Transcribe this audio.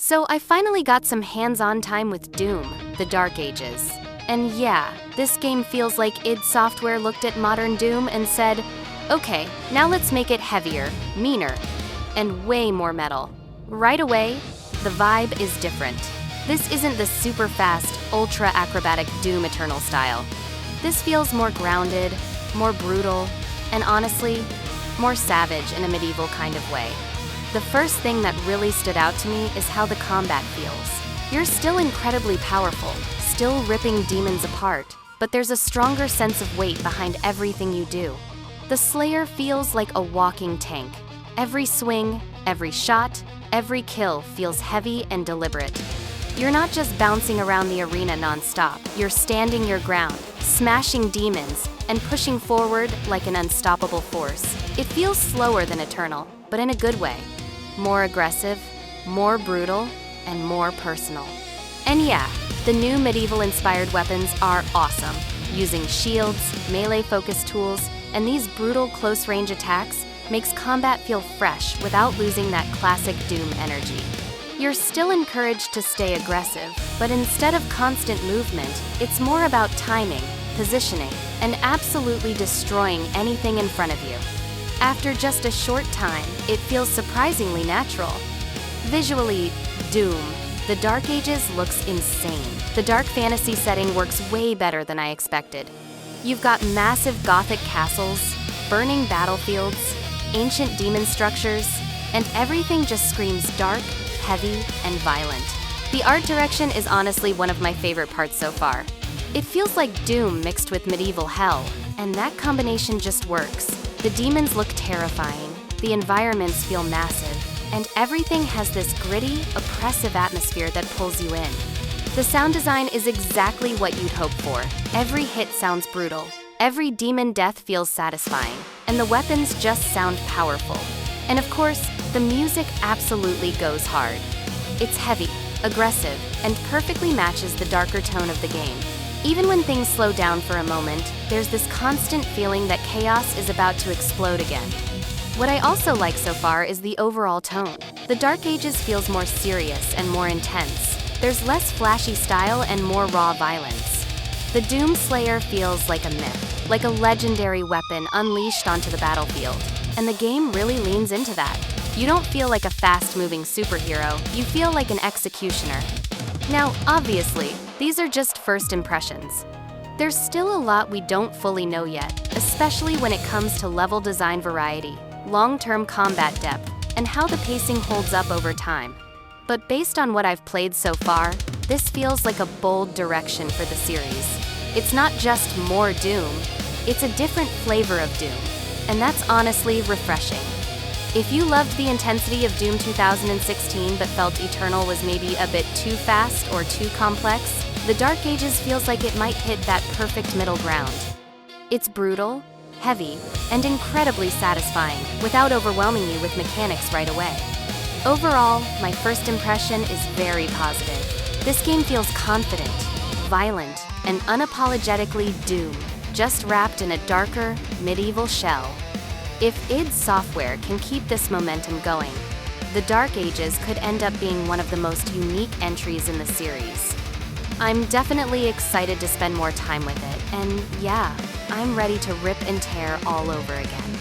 So I finally got some hands-on time with Doom, The Dark Ages. And yeah, this game feels like id Software looked at modern Doom and said, okay, now let's make it heavier, meaner, and way more metal. Right away, the vibe is different. This isn't the super fast, ultra acrobatic Doom Eternal style. This feels more grounded, more brutal, and honestly, more savage in a medieval kind of way. The first thing that really stood out to me is how the combat feels. You're still incredibly powerful, still ripping demons apart, but there's a stronger sense of weight behind everything you do. The Slayer feels like a walking tank. Every swing, every shot, every kill feels heavy and deliberate. You're not just bouncing around the arena non-stop, you're standing your ground, smashing demons, and pushing forward like an unstoppable force. It feels slower than Eternal, but in a good way. More aggressive, more brutal, and more personal. And yeah, the new medieval-inspired weapons are awesome. Using shields, melee-focused tools, and these brutal close-range attacks makes combat feel fresh without losing that classic Doom energy. You're still encouraged to stay aggressive, but instead of constant movement, it's more about timing, positioning, and absolutely destroying anything in front of you. After just a short time, it feels surprisingly natural. Visually, Doom, The Dark Ages looks insane. The dark fantasy setting works way better than I expected. You've got massive gothic castles, burning battlefields, ancient demon structures, and everything just screams dark, heavy, and violent. The art direction is honestly one of my favorite parts so far. It feels like Doom mixed with medieval hell, and that combination just works. The demons look terrifying, the environments feel massive, and everything has this gritty, oppressive atmosphere that pulls you in. The sound design is exactly what you'd hope for. Every hit sounds brutal, every demon death feels satisfying, and the weapons just sound powerful. And of course, the music absolutely goes hard. It's heavy, aggressive, and perfectly matches the darker tone of the game. Even when things slow down for a moment, there's this constant feeling that chaos is about to explode again. What I also like so far is the overall tone. The Dark Ages feels more serious and more intense. There's less flashy style and more raw violence. The Doom Slayer feels like a myth, like a legendary weapon unleashed onto the battlefield. And the game really leans into that. You don't feel like a fast-moving superhero, you feel like an executioner. Now, obviously, these are just first impressions. There's still a lot we don't fully know yet, especially when it comes to level design variety, long-term combat depth, and how the pacing holds up over time. But based on what I've played so far, this feels like a bold direction for the series. It's not just more Doom, it's a different flavor of Doom, and that's honestly refreshing. If you loved the intensity of Doom 2016 but felt Eternal was maybe a bit too fast or too complex, The Dark Ages feels like it might hit that perfect middle ground. It's brutal, heavy, and incredibly satisfying without overwhelming you with mechanics right away. Overall, my first impression is very positive. This game feels confident, violent, and unapologetically Doom, just wrapped in a darker, medieval shell. If id Software can keep this momentum going, The Dark Ages could end up being one of the most unique entries in the series. I'm definitely excited to spend more time with it, and yeah, I'm ready to rip and tear all over again.